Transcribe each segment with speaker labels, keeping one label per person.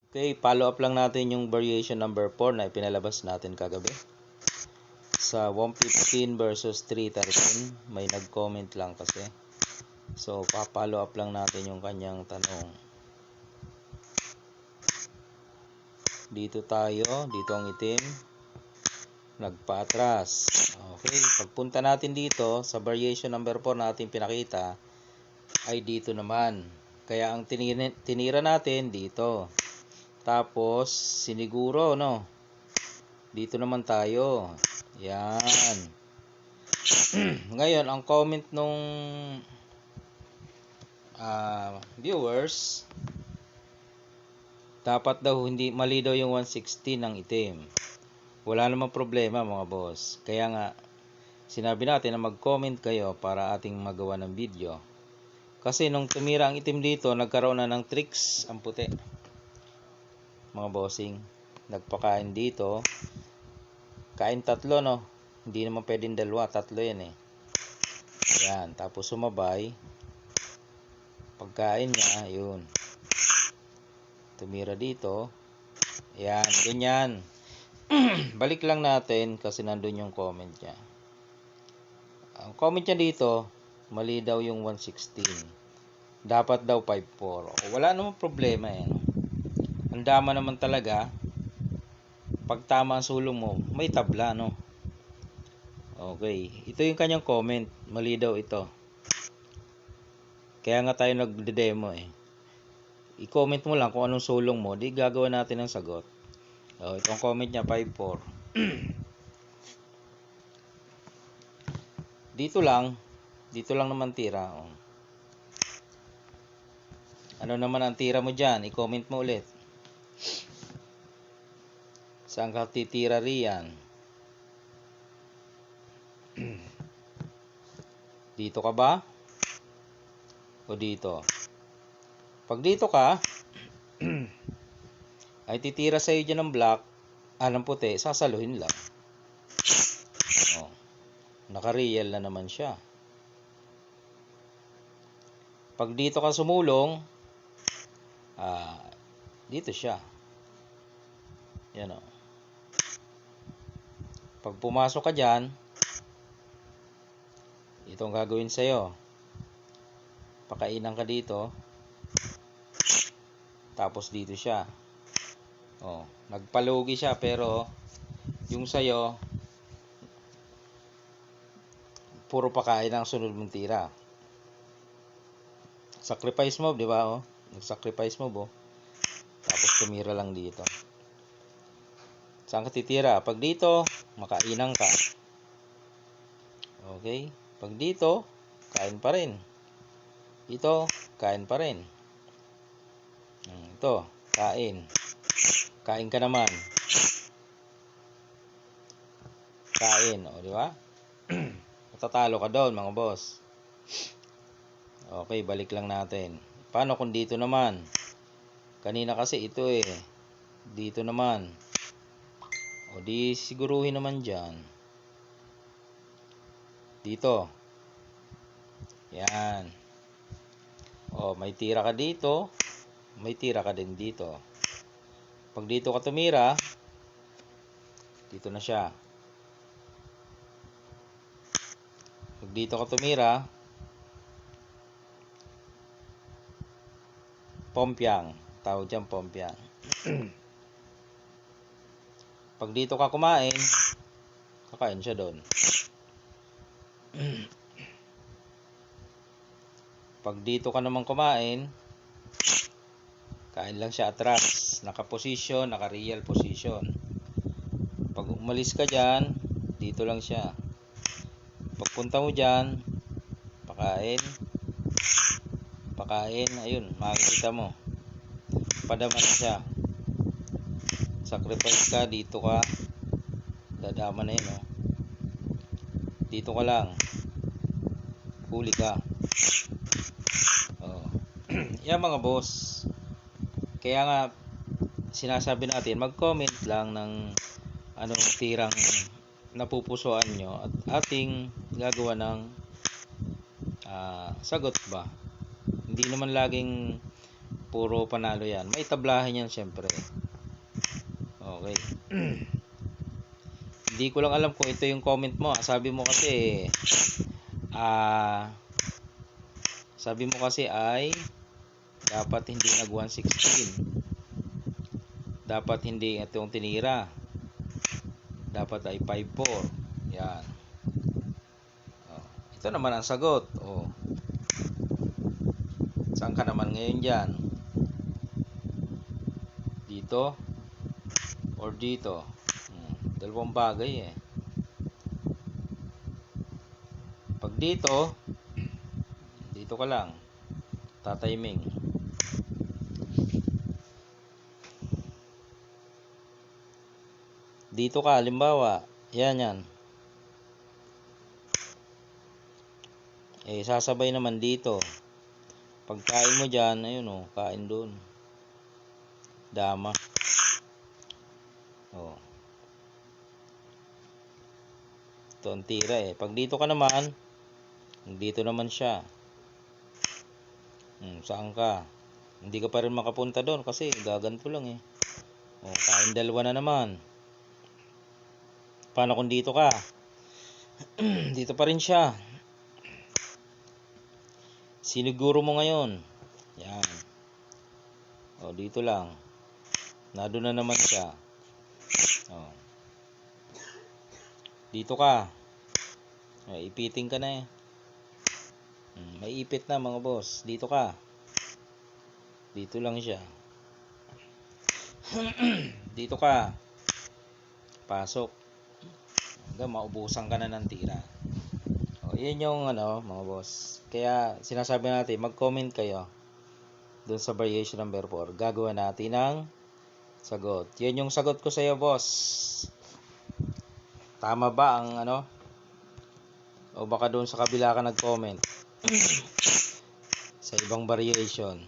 Speaker 1: Okay, follow up lang natin yung variation number 4 na ipinalabas natin kagabi. Sa 115 versus 313, may nag-comment lang kasi. So, pa-follow up lang natin yung kanyang tanong. Dito tayo, dito ang itim. Nagpa-atras. Okay, pagpunta natin dito, sa variation number 4 natin pinakita, ay dito naman. Kaya ang tinira natin dito. Tapos, siniguro, no? Dito naman tayo. Yan. Ngayon, ang comment nung viewers, dapat daw hindi mali daw yung 160 ng itim. Wala namang problema mga boss. Kaya nga, sinabi natin na mag-comment kayo para ating magawa ng video. Kasi nung tumira ang itim dito, nagkaroon na ng tricks ang puti. Mga bossing, nagpakain dito. Kain tatlo, no? Hindi naman pwedeng dalawa, tatlo yan eh. Ayan, tapos sumabay. Pagkain niya, yun. Tumira dito. Ayan, ganyan. Balik lang natin kasi nandun yung comment niya. Ang comment niya dito, mali daw yung 116. Dapat daw 54. Wala namang problema eh. Ang dama naman talaga, pag tama ang sulong mo, may tabla, no? Okay, ito yung kanyang comment. Mali daw ito. Kaya nga tayo nagde-demo eh. I-comment mo lang kung anong sulong mo, di gagawa natin ng sagot. Itong comment niya, 54. Dito lang naman tira. Ano naman ang tira mo dyan? I-comment mo ulit. Saan ka titira riyan? Dito ka ba? O dito? Pag dito ka, ay titira sa iyo dyan ng black, ng puti, sasaluhin lang. Naka-real na naman siya. Pag dito ka sumulong, dito siya. Yan o. Pag pumasok ka dyan, ito ang gagawin sa'yo. Pakainan ka dito. Tapos dito siya. Nagpalugi siya pero yung sa'yo, puro pakain ang sunod mong tira. Sacrifice move, di ba? Nag-sacrifice move, Tapos tumira lang dito. Saan ka titira? Pag dito, makainan ka. Okay? Pag dito, kain pa rin. Dito, kain pa rin. Ito, kain. Kain ka naman. Kain, di ba? Matatalo ka doon, mga boss. Okay, balik lang natin. Paano kung dito naman? Kanina kasi ito eh. Dito naman. Di siguruhin naman dyan. Dito. Yan. May tira ka dito. May tira ka din dito. Pag dito ka tumira, dito na siya. Pag dito ka tumira, pompiang. Tawag dyan, pompiang. Pag dito ka kumain, kakain siya doon. Pag dito ka naman kumain, kain lang siya atras. Naka-position, naka-real position. Pag umalis ka dyan, dito lang siya. Pagpunta mo dyan, pakain. Pakain, ayun, makikita mo. Padama na siya. Sacrifice ka, dito ka. Dadama na yun, Dito ka lang. Huli ka. Yan mga boss. Kaya nga, sinasabi natin, mag-comment lang ng anong tirang napupusuan nyo at ating gagawa ng sagot ba. Hindi naman laging puro panalo yan. May tablahan yan syempre. Okay. Hindi ko lang alam kung ito yung comment mo. Sabi mo kasi ay dapat hindi nag 116. Dapat hindi itong tinira. Dapat ay 5-4. Yan. Ito naman ang sagot. Saan ka naman ngayon dyan? Dito? Or dito? Dalawang bagay eh. Pag dito ka lang. Tatiming. Dito ka, halimbawa. Yan. Sasabay naman dito. Pagkain mo dyan, ayun kain dun. Dama. Ito ang tira eh. Pag dito ka naman, dito naman siya. Saan ka? Hindi ka pa rin makapunta doon kasi gaganto lang eh. Kain dalawa na naman. Paano kung dito ka? Dito pa rin siya. Siniguro mo ngayon. Yan. Dito lang. Nado na naman siya. Dito ka. Ipiting ka na eh. May ipit na mga boss. Dito ka. Dito lang siya. Dito ka. Pasok. Hanggang maubusan ka na ng tira. Yun yung mga boss. Kaya sinasabi natin, mag-comment kayo doon sa variation number 4. Gagawa natin ng sagot. Yan yung sagot ko sa iyo, boss. Tama ba ang o baka doon sa kabila ka nag-comment sa ibang variation.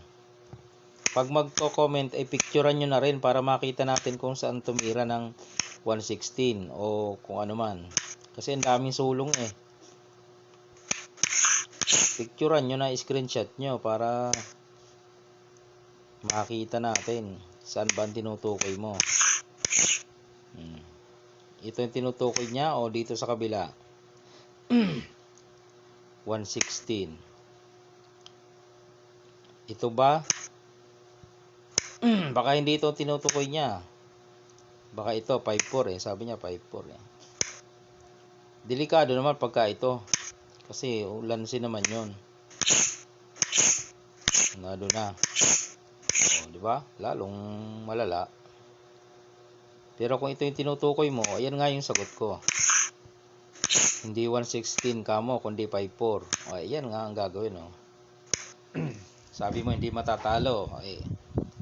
Speaker 1: Pag magko-comment ay picturean nyo na rin para makita natin kung saan tumira ng 116 o kung ano man. Kasi ang daming sulong eh. Picturean nyo na, screenshot nyo para makita natin saan ba ang tinutukoy mo. Ito yung tinutukoy niya o dito sa kabila. 116. Ito ba? Baka hindi ito tinutukoy niya. Baka ito 5-4 eh. Sabi niya 5-4 eh. Delikado naman pagka ito. Kasi ulansin naman yun. Nado na. Di ba? Lalong malala. Pero kung ito yung tinutukoy mo, ayan nga yung sagot ko. Hindi 116 kamo, kundi 5-4. Ayan nga ang gagawin. Sabi mo hindi matatalo.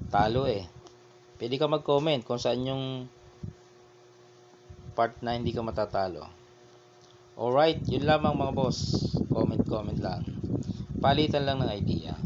Speaker 1: Talo eh. Pwede ka mag-comment kung saan yung part na hindi ka matatalo. Alright, yun lamang mga boss. Comment lang. Palitan lang ng idea.